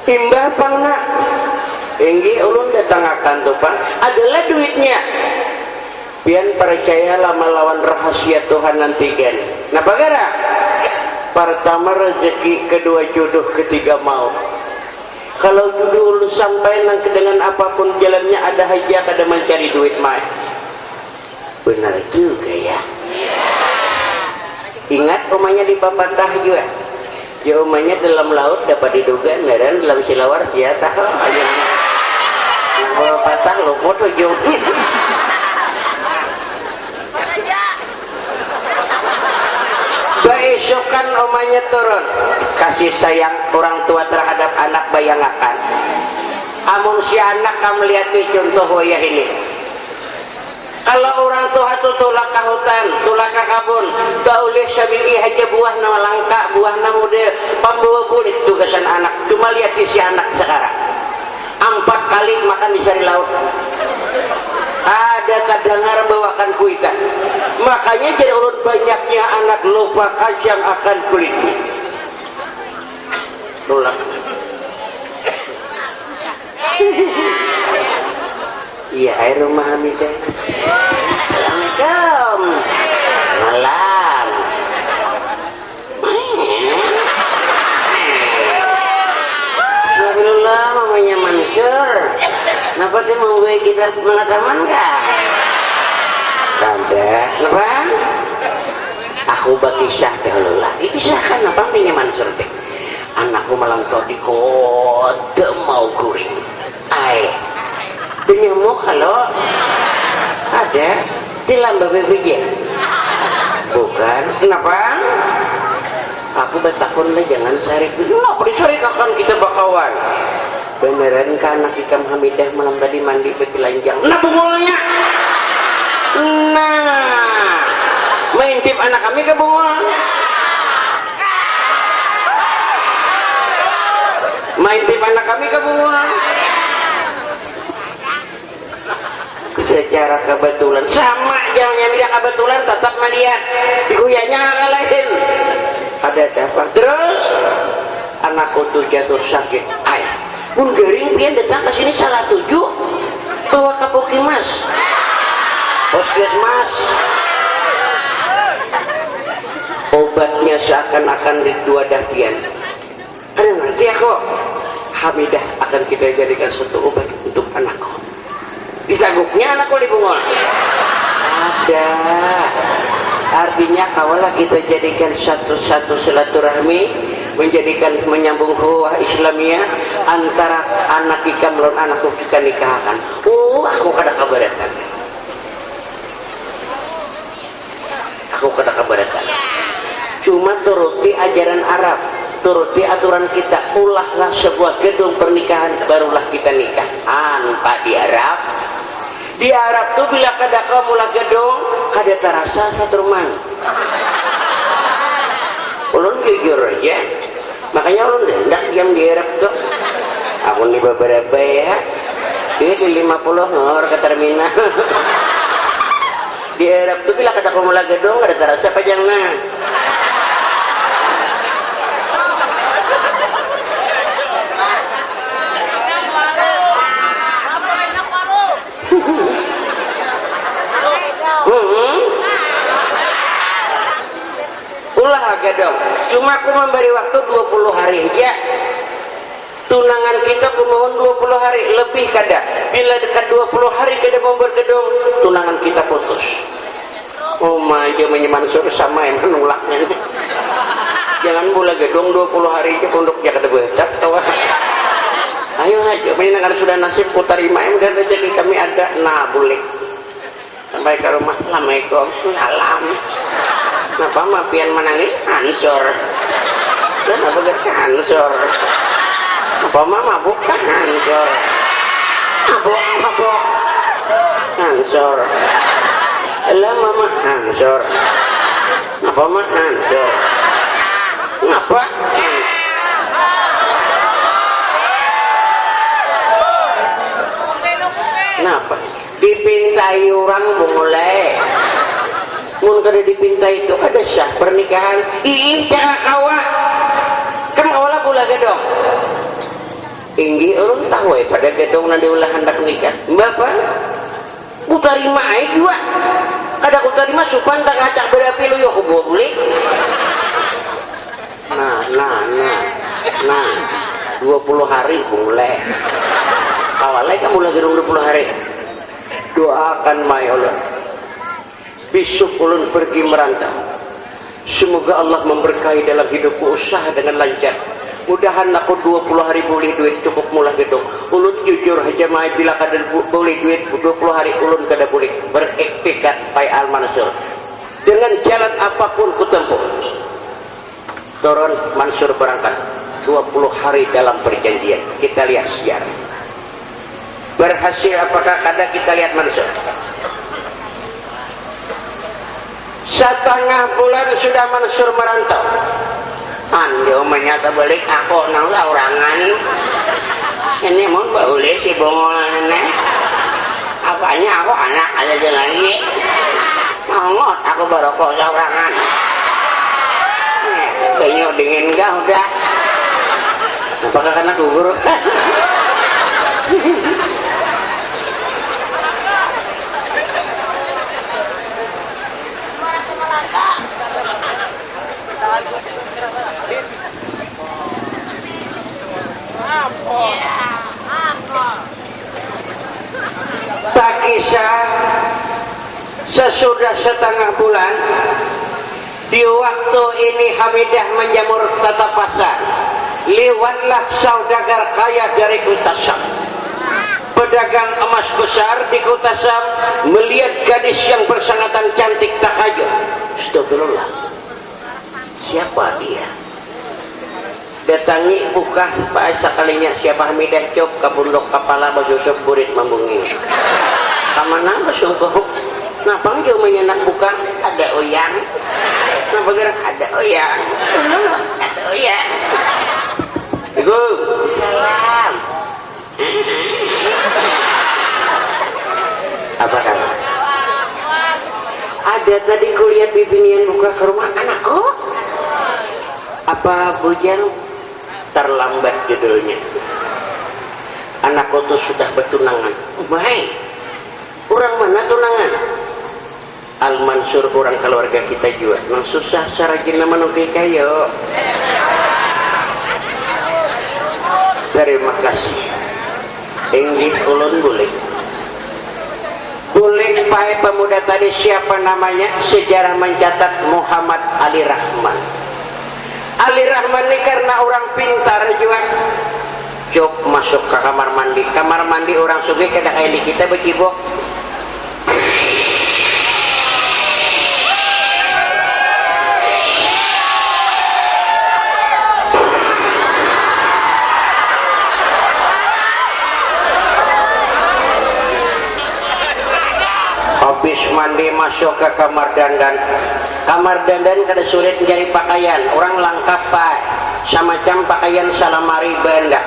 Speaker 1: imbah pangna inggi ulun datang akan tuh pak adalah duitnya pian percaya lama lawan rahasia Tuhan nantikan. Nah bagara pertama rezeki, kedua jodoh, ketiga mau. Kalau jodoh sampai nang dengan apapun jalannya ada hajat ada mencari duit mah. Benar juga ya. Ingat rumahnya di Papatah juga. Ya rumahnya dalam laut dapat diduga, dan dalam silawar ya tahu. Kalau patah lo foto jauh. Beesokan omanya turun. Kasih sayang orang tua terhadap anak bayangakan. Amun si anak kamu lihat nih contoh wayah ini. Kalau orang tua itu tulak ke hutan, tulak ke kabun, tak boleh sabigi aja buah nama langka, buah nama model, pembawa bulit tugasan anak. Cuma lihat si anak sekarang, 4 kali makan di sari laut. Ada kadangar bawakan kuitan. Makanya jadi ulun banyaknya anak lupa kacang akan kulitnya. Tulak. Iya, air rumah Hamidah. Assalamualaikum. Malam. Alhamdulillah, mamanya Mansur. Kenapa dia mau gue kita pengalaman kah? Ada. Kenapa? Aku bagi syah dahulu lagi. Kisahkan apa mamanya Mansur teh? Anakku malam tadi kode mau guring. Penyemuk kalau ada di lamba BPJ. Bukan. Kenapa? Aku bertakun lah jangan sarik. Kenapa disarik akan kita bakawan? Beneran kan anak Ikam Hamidah malam tadi mandi bebelanjang. Nah bungolnya. Nah, maintip anak kami ke bungol. Maintip anak kami ke bungol. Secara kebetulan sama jangan tidak kebetulan tetap melihat dikuyanya ngalahin ada dapat terus anakku tuh jatuh sakit pun garing pian datang ke sini salah tujuh bawa ke Pukimas Puskesmas obatnya seakan-akan dua dahian ada nanti aku Hamidah akan kita jadikan satu obat untuk anakku. Dicaguknya anakku di bungol ada artinya kawalah kita jadikan satu-satu silaturahmi menjadikan menyambung huwah Islamiyah antara anak Ikam lawan anakku kita nikahkan. Aku kada kabaratan cuma turuti ajaran Arab, turuti aturan kita. Ulahlah sebuah gedung pernikahan barulah kita nikah. Pak di Arab tuh bila kada kamulah gedung kada terasa satu rumah. Ulun jujur aja, makanya ulun hendak diam di Arab tuh. Aku di beberapa ya, dia di 50 ngor ke terminal. Di Arab tuh bila kada kamulah gedung kada terasa pajangna. Ulah agak dong. Cuma aku memberi waktu 20 hari aja. tunangan kita kumohon 20 hari lebih kada, bila dekat 20 hari kada mau bergedung tunangan kita putus. Oh my, dia Mansur sama yang menolaknya. Jangan boleh gedung 20 hari aja pondok ya kada bedak tawa. Ayo aja menyenangkan sudah nasib ku tarima dan rezeki kami ada. Nah boleh sampai ke rumah. Assalamualaikum. Salam. Kenapa mah pian menangis ansor dan apa gak ansor apa mah mabuk kan ansor mabuk ansor elah mama ansor apa mah ansor ngapa kenapa dipintai orang boleh mun kada dipintai itu ada sah pernikahan. Ih jangan kawa kan awalnya pula gedong inggi orang tahu pada gedong nanti ulah hendak nikah bapak ku tarima aja juga kada ku tarima supan tak ngacak berapi lu yuk boleh. Nah 20 hari mulai awalnya kamu lagi 20 hari doakan mai Allah besok ulun pergi merantau, semoga Allah memberkahi dalam hidupku usaha dengan lancar. Mudahan aku 20 hari boleh duit cukup mula gedong. Ulun jujur aja mai bila kada boleh duit 20 hari ulun kada boleh beriktikat pai Al Mansur. Dengan jalan apapun ku tempuh. Turun Mansur berangkat 20 hari dalam perjanjian. Kita lihat sejarah. Berhasil apakah kada kita lihat Mansur? Setengah bulan sudah Mansur merantau. Ando menyata balik aku nang laurangan. Ini mau boleh si bongolan ini. Apanya aku anak aja lagi. Ngot aku barokok laurangan. Kayaknya dingin gak udah. Apakah karena gugur? Tak kisah sesudah setengah bulan di waktu ini Hamidah menjamur tata pasar lewatlah saudagar kaya dari kota Syam. Pedagang emas besar di kota Syam melihat gadis yang bersangatan cantik takayun. Astagfirullah, siapa dia? Datangi buka pak sekalinya siapa Hamidah cop kabundok kepala baju burit membungi. Kamana besungkuh. Napa jauh menyenak buka ada oyang. Napa gerak ada oyang. Ada oyang. Ibu. Salam. Apa kabar? Ada tadi kulihat bibinian buka ke rumah anakku. Apa bujang? Terlambat judulnya. Anakku tuh sudah bertunangan. Baik. Orang mana tunangan? Al Mansur orang keluarga kita juga. Nang susah cara gina menuki kayo. Terima kasih. Inggih ulun boleh. Boleh pae pemuda tadi siapa namanya? Sejarah mencatat Muhammad Ali Rahman. Ali Rahman ini karena orang pintar juga. Cuk masuk ke kamar mandi. Kamar mandi orang sugih kada kayak di kita becibok. Habis mandi masuk ke kamar dandan. Kamar dandan kada sulit mencari pakaian. Orang lengkap pak. Semacam pakaian salamari benda.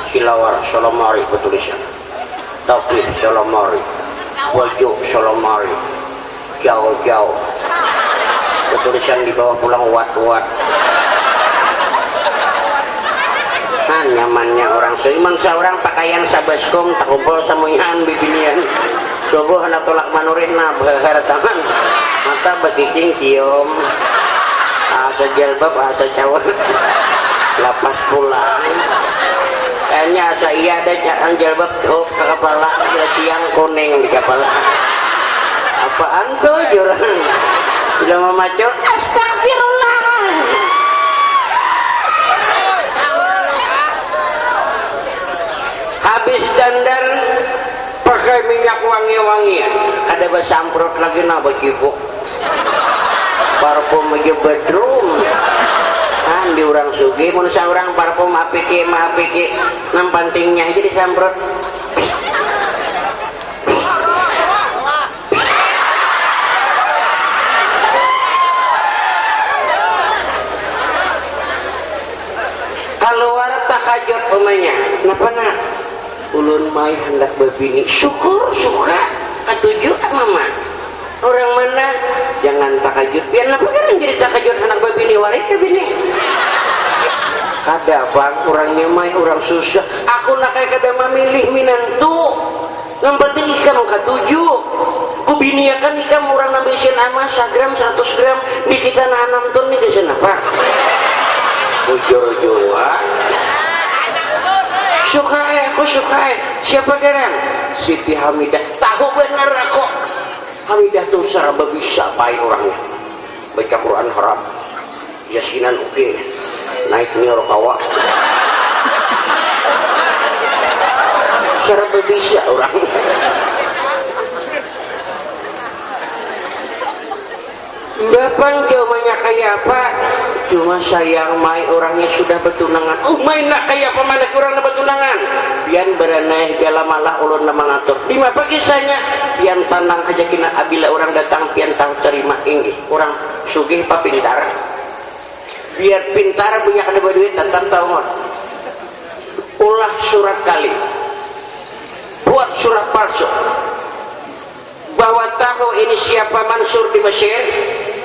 Speaker 1: Silawar salamari betulisan. Topi salamari. Baju salamari. Jauh-jauh. Betulisan di bawah pulang wat-wat. Nah nyamannya orang seiman seorang pakaian sabaskom tak kumpul samuyan bibinian. Sogo hendak tolak manurin na berhara tangan mata bekicing cium asa jalbab asa cawan lapas pulang kayaknya saya ada jangan jalbab ke kepala tiang kuning di kepala apaan tuh jurang sudah memacul astagfirullah habis dandan pakai minyak wangi-wangian ada bersamprot lagi nabah cibuk parfum aja bedroom di orang sugi mun saurang parfum apiki nampantingnya aja disamprot keluar tahajud umanya kenapa nak ulun mai hendak berbini syukur suka ketujuh mama orang mana jangan tahajud biar kenapa kan jadi tahajud hendak berbini waris ke bini kada bang orangnya mai orang susah aku nak kayak kada memilih minantu yang penting ikam ketujuh ku bini akan ikam orang nabisin ama 100 gram 100 gram di kita nanam ton nih kesan apa ujur-ujur aku suka siapa derang Siti Hamidah tahu bener aku Hamidah tuh serba bisa baik orangnya baca Quran haram yasinan oke naik nyorkawa serba bisa orangnya Bapak jawabannya kayak apa? Cuma sayang mai orangnya sudah bertunangan. Mai nak kayak apa mana orangnya bertunangan? Pian berenai gala malah ulun nama ngatur. Lima pagi saya pian tanang aja kina abila orang datang pian tahu terima inggih. Orang sugih pa pintar. Biar pintar punya kada duit tetap tahu. Ulah surat kali. Buat surat palsu. Bahwa tahu ini siapa Mansur di Mesir,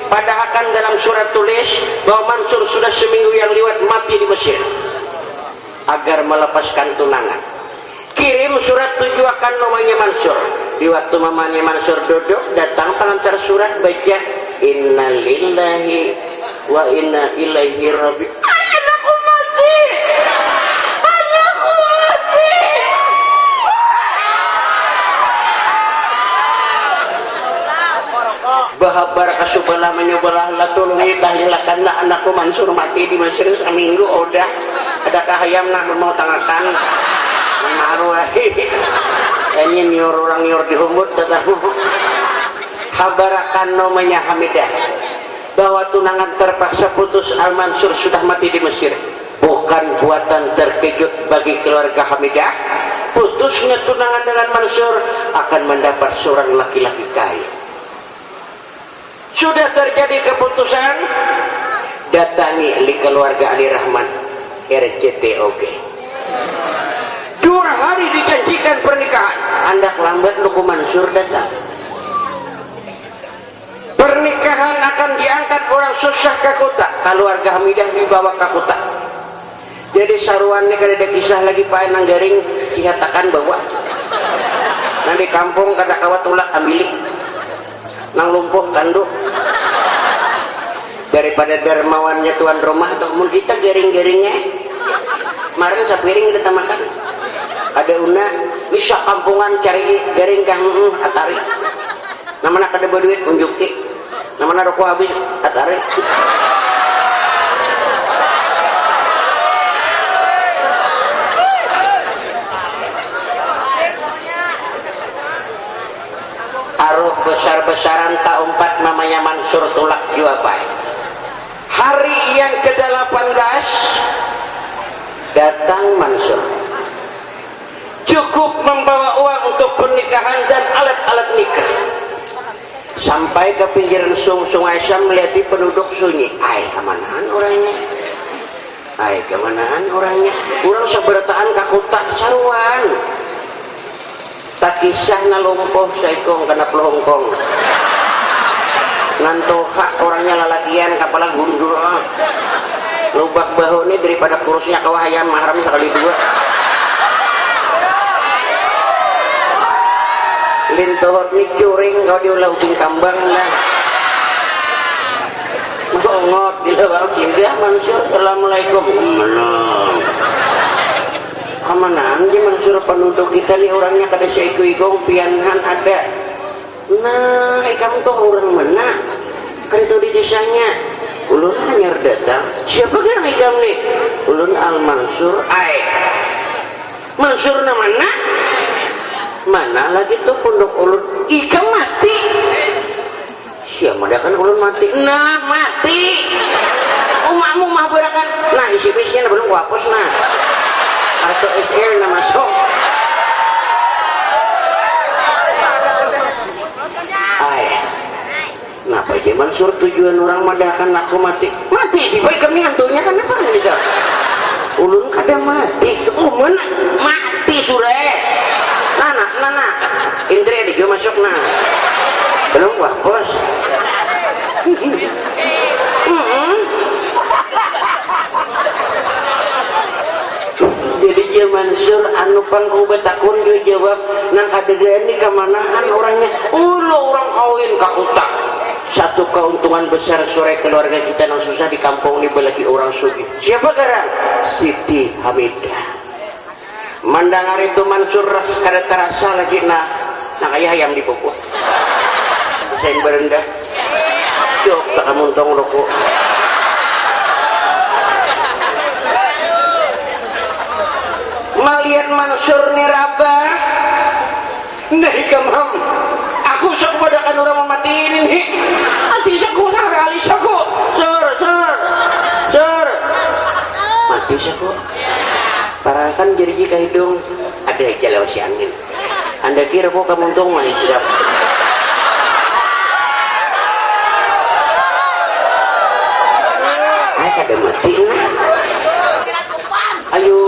Speaker 1: padahal kan dalam surat tulis bahwa Mansur sudah seminggu yang lewat mati di Mesir agar melepaskan tunangan. Kirim surat tujuakan namanya Mansur. Di waktu mamanya Mansur duduk datang pengantar surat baca inna lillahi wa inna ilaihi raji'un. Anakku mati. Bahabar kasubalah menyobalah latulungi tahlilakanlah anakku Mansur mati di Mesir seminggu udah ada kahayam nak mau tangakan maruahi ini nyor orang nyor dihumut tetap habarakan namanya Hamidah bahwa tunangan terpaksa putus Al Mansur sudah mati di Mesir bukan buatan terkejut bagi keluarga Hamidah putusnya tunangan dengan Mansur akan mendapat seorang laki-laki kaya. Sudah terjadi keputusan datangi li keluarga Ali Rahman RCTOG 2 hari dijanjikan pernikahan anda lambat Luku Mansur datang pernikahan akan diangkat orang susah ke kota keluarga Hamidah dibawa ke kota jadi saruannya kada ada kisah lagi paen nang garing dikatakan bahwa nang di kampung kada kawat ulak ambilik nang lumpuh tanduk daripada dermawannya tuan rumah atau mun kita garing-garingnya kemarin sapiring kita makan ada una bisa kampungan cari garing kang atari namanya kada berduit unjuki namanya rokok habis atari aruh besar-besaran tak umpat namanya Mansur tulak juapai hari yang ke-18 datang Mansur cukup membawa uang untuk pernikahan dan alat-alat nikah sampai ke pinggiran sungai Syam melihat penduduk sunyi kemanaan orangnya orang seberataan kakutak saruan tak kisah na lumpuh saikong kena pelongkong ngantoha orangnya lalakian kapala gundur lubak bahu ini daripada kurusnya kawahayam mahram sekali 2 lintohot ni curing kau diulah uping kambang lah bongot dilawang cinta Mansur assalamualaikum kemanaan dia Mansur penduduk kita nih orangnya kada seiku-ikong pianhan ada. Nah, kamu tuh orang mana? Kada tahu di desanya. Ulun hanyar datang. Siapa kan ikam nih? Ulun Al Mansur. Mansur mana? Mana lagi tuh pondok ulun? Ikam mati. Siapa dia kan ulun mati? Nah mati. Umakmu mah berakan. Nah isi bisnya belum kuapus nah. Atau SL na masuk. Kenapa dia Mansur tujuan orang madahkan aku mati? Mati di baik kami hantunya kan apa nih kak? Ulun kada mati. Mana mati sure. Nana. Indri dia masuk nah. Belum kuapus. Jadi dia Mansur anu pangku betakun dia jawab nang kadegaan ni kemanahan orangnya orang kawin kakutak satu keuntungan besar sore keluarga kita yang susah di kampung ini lagi orang sugih. Siapa garang? Siti Hamidah. Mandang hari itu Mansur kada terasa lagi nah kayak ayam dipupuk saya berendah jok tak muntong rokok. Malian Mansur niraba nahi kamam aku sok padakan orang mematiin ini nanti saku kali saku sur mati saku parakan jadi jika hidung ada jalan si angin anda kira kok kamu untung mah tidak kada mati ayo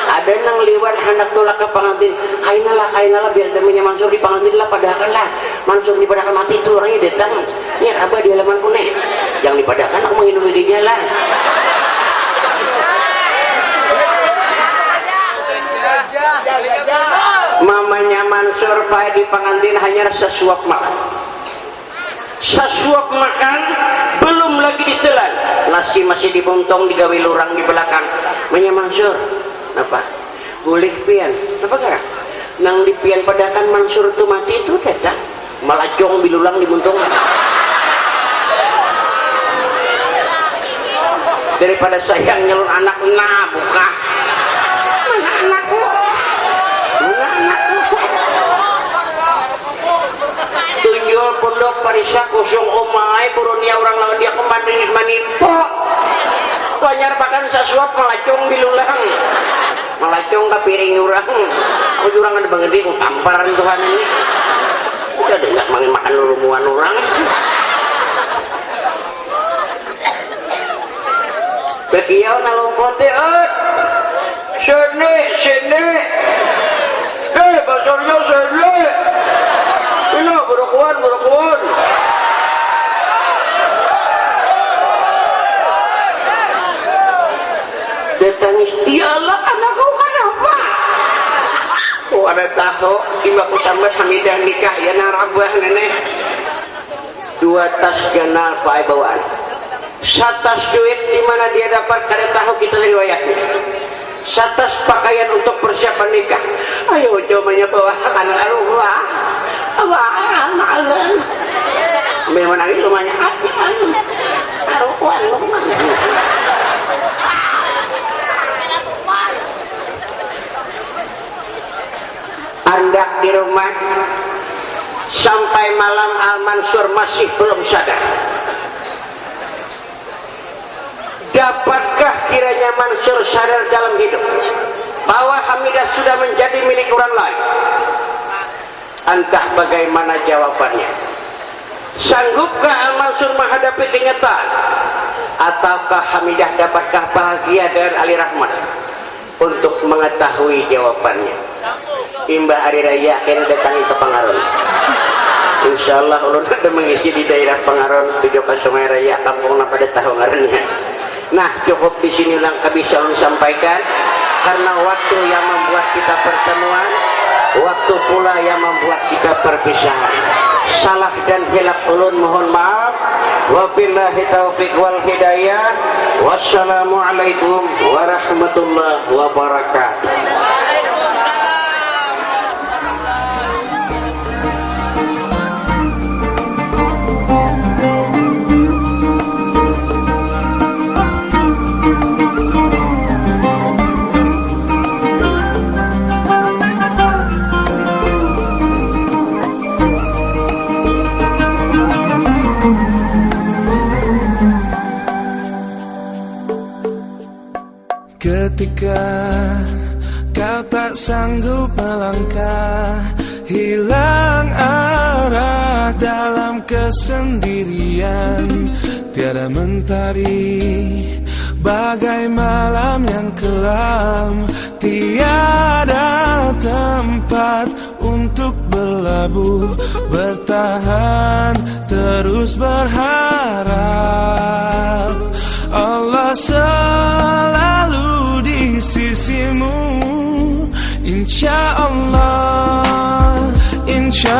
Speaker 1: ada nang liwat hendak tolak ke pengantin kainalah biar deminya Mansur di pengantin lah padahal lah Mansur dipadahkan mati itu orangnya datang ini abah di halaman kuning yang dipadahkan aku menginum dirinya lah mamanya Mansur pada di pengantin hanya sesuap makan belum lagi ditelan nasi masih dibuntong digawe lurang di belakang mamanya Mansur apa? Boleh pian. Apa kira? Nang di pian padakan Mansur tu mati itu datang. Malajong bilulang di buntung. Daripada sayang nyalon anak buka. Mana anakku? Tunjul pondok parisa kosong omai purunia orang lawan dia kemarin manipo. Banyar bahkan sesuap malacong bilulang. Malacong ke piring orang ada banget dia tamparan Tuhan ini udah ada nggak makan lumuan orang begiau nalongkote sini basornya sini iya berkuan dia tangis iyalah anakku kenapa ada tahu ibaku sambat Hamidah nikah ya narabah nenek 2 tas ganal pakai bawaan 1 tas duit dimana dia dapat kada tahu kita riwayatnya 1 tas pakaian untuk persiapan nikah ayo jomanya bawa anak Allah malam memang lagi rumahnya arukuan andak di rumah sampai malam Al Mansur masih belum sadar. Dapatkah kiranya Mansur sadar dalam hidup bahwa Hamidah sudah menjadi milik orang lain? Entah bagaimana jawabannya. Sanggupkah Al Mansur menghadapi kenyataan? Ataukah Hamidah dapatkah bahagia dengan Ali Rahmat? Untuk mengetahui jawabannya, Imbah Hari Raya akan datangi ke Pangaron. Insyaallah ulun ada mengisi di daerah Pangaron tujuh ke Sungai Raya kampung pada tahu ngarannya. Nah cukup di sini lang bisa ulun sampaikan karena waktu yang membuat kita pertemuan, waktu pula yang membuat kita perpisahan. Salah dan hilaf ulun mohon maaf. Wabillahi taufiq wal hidayah. Wassalamualaikum warahmatullahi wabarakatuh.
Speaker 2: Ketika kau tak sanggup melangkah, hilang arah dalam kesendirian, tiada mentari bagai malam yang kelam, tiada tempat untuk berlabuh, bertahan terus berharap. Allah selalu di sisimu, insya Allah, insya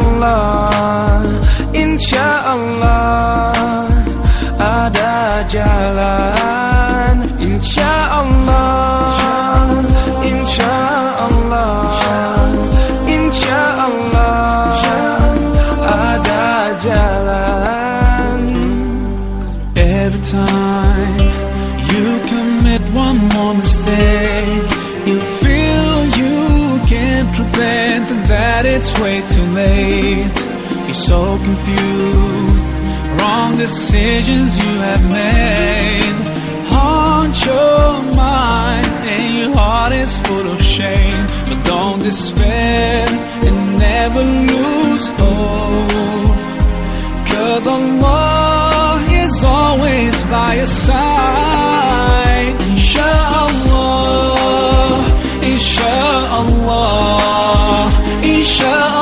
Speaker 2: Allah, insya Allah ada jalan, insya Allah, insya Allah, insya Allah ada jalan. Every time you commit one more mistake, you feel you can't repent and that it's way too late. You're so confused, wrong decisions you have made haunt your mind and your heart is full of shame. But don't despair and never lose hope, 'cause Allah is always by your side. Inshallah, inshallah, inshallah.